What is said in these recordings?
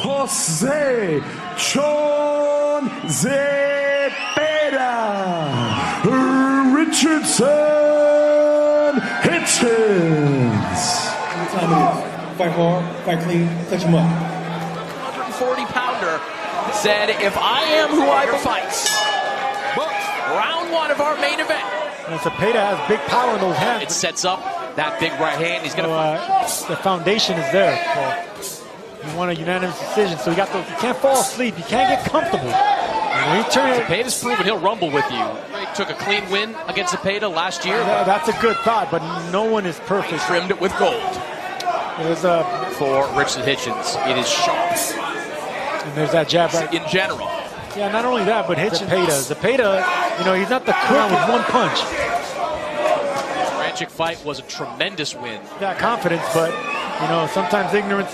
José Zepeda, Richardson Hitchins. Fight hard, fight clean, touch him up. 140-pounder said, if I am who I fights. Round one of our main event. And Zepeda has big power in those hands. It sets up that big right hand. He's going to the foundation is there, Paul. You want a unanimous decision, so you can't fall asleep. You can't get comfortable. When he turns, Zepeda's proven he'll rumble with you. He took a clean win against Zepeda last year. That's a good thought, but no one is perfect. He trimmed it with gold. For Richardson Hitchins, it is sharp. And there's that jab right in general. Yeah, not only that, but Zepeda, you know, he's not the quick with one punch. The Ranchik fight was a tremendous win. That confidence, but, you know, sometimes ignorance.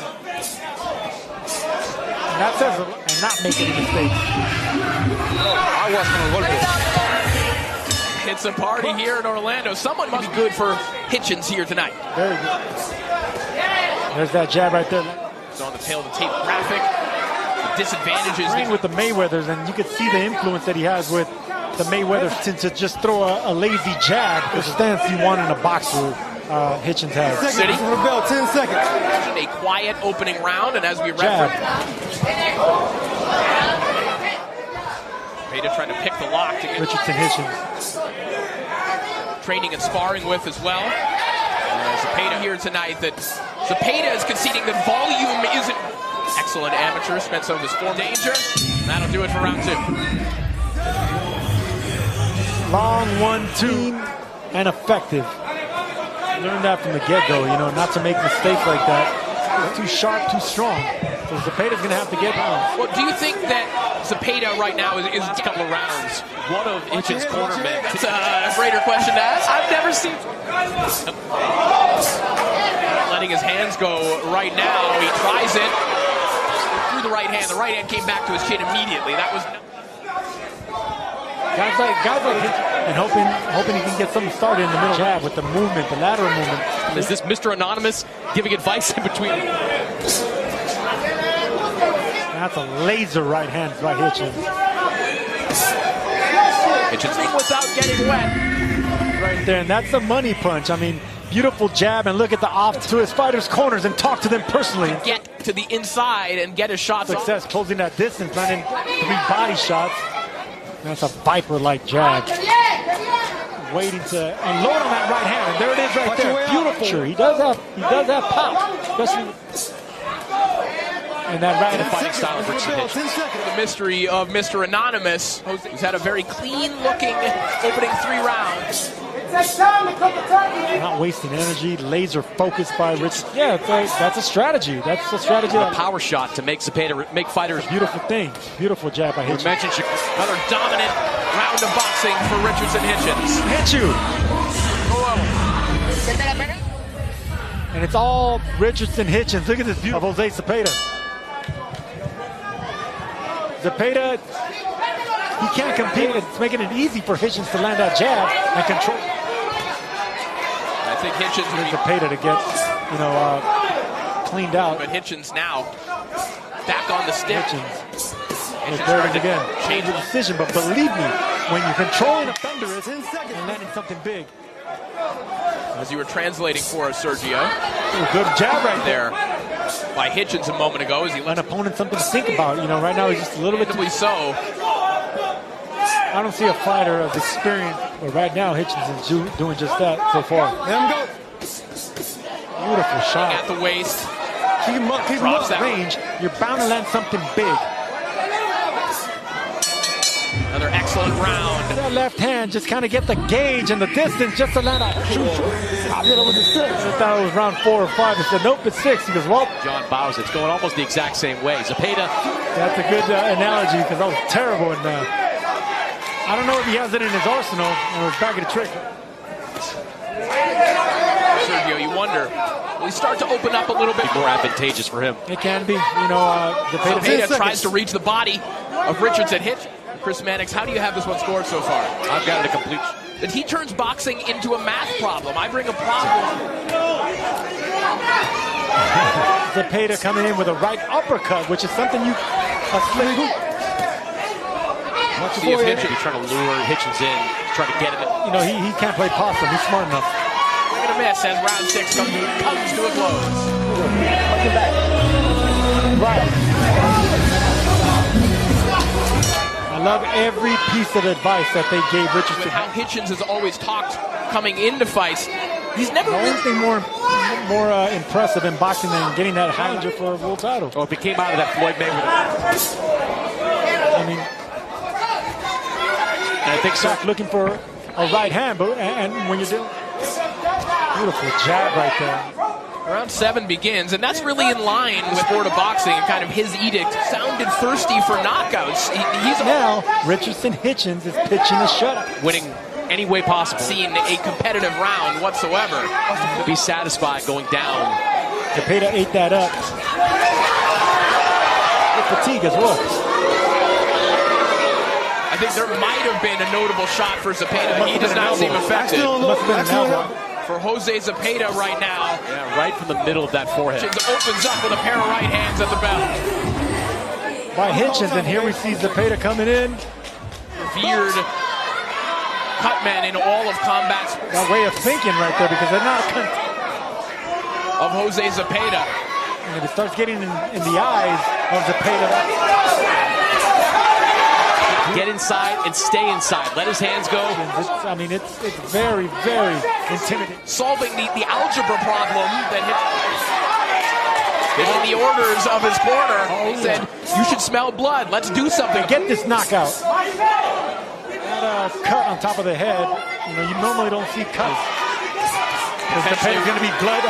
And that says, and not making any mistakes. It's a party here in Orlando. Someone must be good for Hitchens here tonight. Very good. There's that jab right there. It's on the tail of the tape graphic. The disadvantages. Playing with the Mayweathers, and you can see the influence that he has with the Mayweathers to just throw a lazy jab. The stance you want in a boxer, Hitchens has. City. 10 seconds. A quiet opening round, and as we referenced, Zepeda trying to pick the lock to get Richardson Hitchins. Training and sparring with as well. Zepeda here tonight. That Zepeda is conceding that volume isn't excellent amateur. Spent some of his form danger. That'll do it for round two. Long 1-2 and effective. Learned that from the get-go, you know, not to make mistakes like that. It's too sharp, too strong. So Zepeda's going to have to get down. Well, do you think that Zepeda right now is a couple of rounds one of Hitchens' cornermen? That's a greater question to ask. I've never seen. Letting his hands go right now. He tries it through the right hand. The right hand came back to his chin immediately. That was. Guys like and hoping he can get something started in the middle jab with the movement, the lateral movement. Is this Mr. Anonymous giving advice in between? That's a laser right hand by Hitchens. Hitchens without getting wet. Right there, and that's the money punch. I mean, beautiful jab, and look at the off to his fighters' corners and talk to them personally. Get to the inside and get his shots off. Success closing that distance, landing 3 body shots. That's a viper-like jab. Waiting to unload on that right hand, and there it is right there. Beautiful. Sure, he does have pop, especially. And that right fighting style of Richardson Hitchins. The mystery of Mr. Anonymous, who's had a very clean-looking opening 3 rounds. Not wasting energy, laser focused by Rich. Yeah, that's a strategy. That's a strategy. A power shot to make Zepeda, make fighters. Beautiful thing. Beautiful jab by Hitchens. We mentioned another dominant round of boxing for Richardson Hitchins. Hit you. And it's all Richardson Hitchins. Look at this view of José Zepeda. Zepeda, he can't compete. It's making it easy for Hitchens to land that jab and control. I think Hitchens would be Zepeda to get, you know, cleaned out. But Hitchens now back on the stick. Hitchens there again. Change the decision, but believe me, when you're controlling a thunder, it's and landing something big. As you were translating for us, Sergio. Good jab right there by Hitchens a moment ago. As he let an opponent something to think about. You know, right now he's just a little bit too so. I don't see a fighter of experience, but right now Hitchens is doing just that so far. Let him go. Beautiful shot. At the waist. Keep him up range. You're bound to land something big. Another excellent round. That left hand just kind of get the gauge and the distance just to land a shoot. I thought it was round 4 or 5. He said, nope, it's 6. He goes, well. John Boxe, it's going almost the exact same way. Zepeda. That's a good analogy because that was terrible. And I don't know if he has it in his arsenal or his bag of the trick. Sergio, you wonder, will he start to open up a little bit? More advantageous for him. It can be. You know, Zepeda tries to reach the body of Richardson Hitchins. Chris Mannix, how do you have this one scored so far? I've got it a complete. That he turns boxing into a math problem. I bring a problem. Zepeda coming in with a right uppercut, which is something you See if Hitchens is trying to lure Hitchens in, trying to get him. You know, he can't play possum. He's smart enough. They're going to miss as round 6 comes to a close. Right. I love every piece of advice that they gave Richardson. With how Hitchens has always talked coming into fights, he's never the only thing more impressive in boxing than getting that Highlander for a world title. Oh, if he came out of that Floyd Mayweather. I mean, and I think so. Looking for a right hand, but and when you're doing beautiful jab right there. Round 7 begins, and that's really in line with sport of boxing and kind of his edict. Sounded thirsty for knockouts. He's now Richardson Hitchens is pitching a shutout, winning any way possible. Seen a competitive round whatsoever. To be satisfied going down. Zepeda ate that up. With fatigue as well. I think there might have been a notable shot for Zepeda, but he does not seem affected. For José Zepeda right now. Yeah, right from the middle of that forehead. Hitchens opens up with a pair of right hands at the belt. By Hitchens, and here we see Zepeda coming in. Revered cutman in all of combat. That way of thinking right there, because they're not of José Zepeda. And if it starts getting in the eyes of Zepeda. Get inside and stay inside. Let his hands go. I mean, it's very, very intimidating. Solving the algebra problem that in the orders of his corner. He said, you should smell blood. Let's do something. Get this knockout. That cut on top of the head, you know, you normally don't see cuts. Zepeda's going to be blood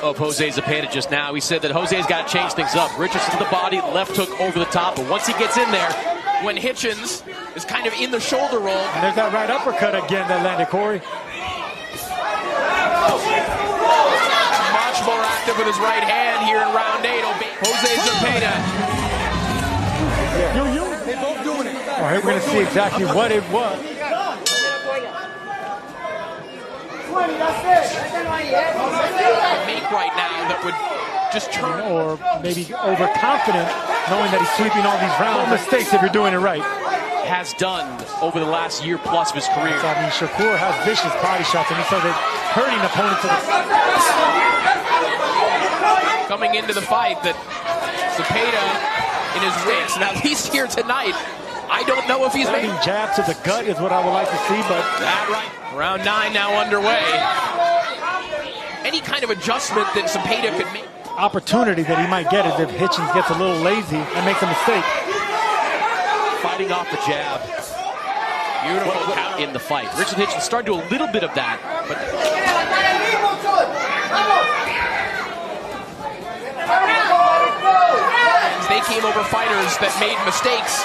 of José Zepeda just now. He said that José's got to change things up. Richardson to the body, left hook over the top, but once he gets in there, when Hitchens is kind of in the shoulder roll. And there's that right uppercut again that landed, Corey. Much more active with his right hand here in round 8. José Zepeda. They both doing it. All right, we're going to see exactly what it was. Make right now that would just turn. Or maybe overconfident, knowing that he's sweeping all these rounds. No mistakes if you're doing it right. Has done over the last year plus of his career. So, I mean, Shakur has vicious body shots, and he started hurting opponents. Coming into the fight, that Zepeda in his wings, and at least here tonight, I don't know if he's making jabs to the gut is what I would like to see, but that right. Round 9 now underway. Any kind of adjustment that Zepeda could make. Opportunity that he might get is if Hitchens gets a little lazy and makes a mistake. Fighting off the jab. Beautiful count in the fight. Richardson Hitchens started to do a little bit of that, but they came over fighters that made mistakes.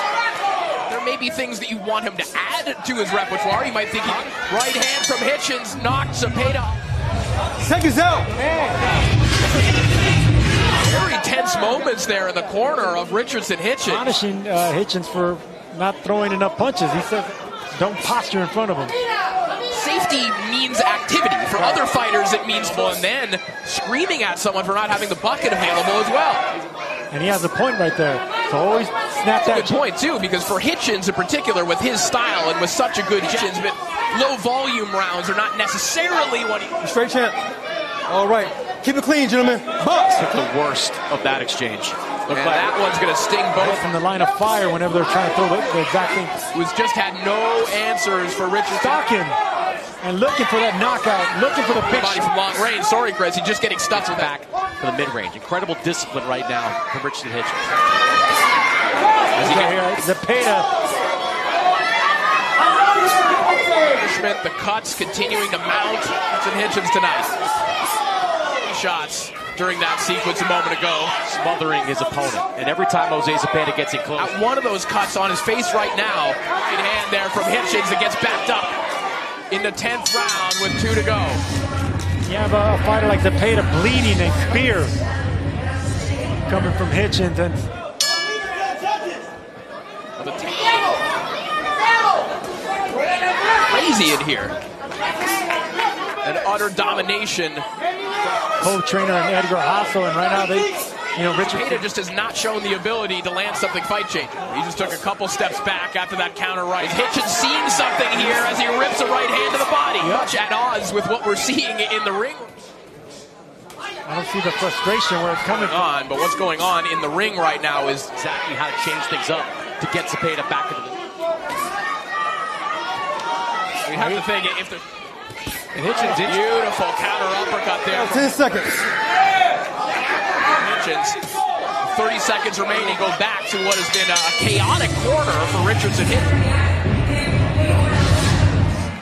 There may be things that you want him to add to his repertoire. You might think right hand from Hitchens knocked Zepeda. Seconds out. Very tense moments there in the corner of Richardson Hitchens. Punishing Hitchens for not throwing enough punches. He says, don't posture in front of him. Safety means activity. For other fighters, it means fun. And then screaming at someone for not having the bucket available as well. And he has a point right there. So always snap that. Good point, too, because for Hitchens in particular, with his style and with such a good Hitchens, but low volume rounds are not necessarily what he... Straight champ. All right. Keep it clean, gentlemen. Boxe. Took the worst of that exchange. And that one's going to sting both. From the line of fire whenever they're trying to throw the exact thing. Who's just had no answers for Richardson. Stalking and looking for that knockout, looking for the big body from long range. Sorry, Chris, he's just getting stuck with back for the mid-range. Incredible discipline right now from Richardson Hitchens. As you hear Zepeda. The cuts continuing to mount Richardson Hitchens tonight. Shots during that sequence a moment ago. Smothering his opponent. And every time José Zepeda gets in close. At one of those cuts on his face right now. Right hand there from Hitchens that gets backed up in the 10th round with 2 to go. You have a fighter like Zepeda bleeding and spear coming from Hitchens. And crazy in here. An utter domination co-trainer in Edgar Hasso, and right now Zepeda just has not shown the ability to land something fight-changing. He just took a couple steps back after that counter right. Hitchens seeing something here as he rips a right hand to the body. Yep. Much at odds with what we're seeing in the ring. I don't see the frustration where it's coming from. But what's going on in the ring right now is exactly how to change things up to get Zepeda back into the... We have to think if the... Hitchens, beautiful counter uppercut there. 10 seconds. Hitchens, 30 seconds remaining, go back to what has been a chaotic corner for Richardson Hitchins.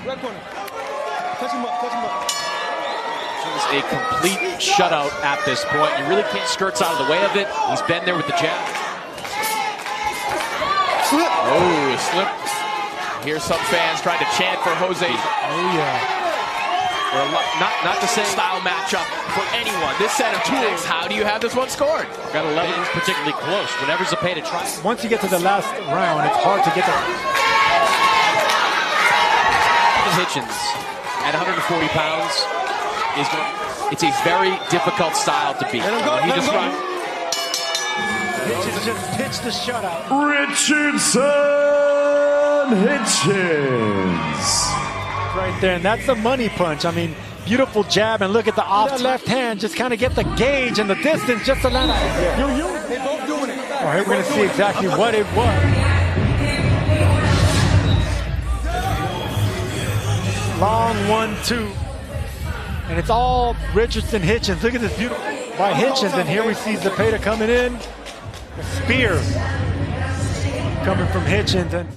Red corner. Touch him up, touch him up. A complete shutout at this point. You really can't skirts out of the way of it. He's been there with the jab. Slip. Oh, slip. Here's some fans trying to chant for Jose. Oh, yeah. Not to say style matchup for anyone. This set of tools, how do you have this one scored? Got 11 particularly close. Whenever Zepeda tries. Once you get to the last round, it's hard to get the... Hitchens at 140 pounds. It's a very difficult style to beat. Hitchens just pitched the shutout. Richardson Hitchins. Right there, and that's the money punch. I mean, beautiful jab, and look at the off left hand. Just kind of get the gauge and the distance just to land. They both doing it. Oh, here we're going to see exactly what it was. Long 1-2. And it's all Richardson Hitchins. Look at this beautiful by Hitchens. And here we see Zepeda coming in. A spear coming from Hitchens. And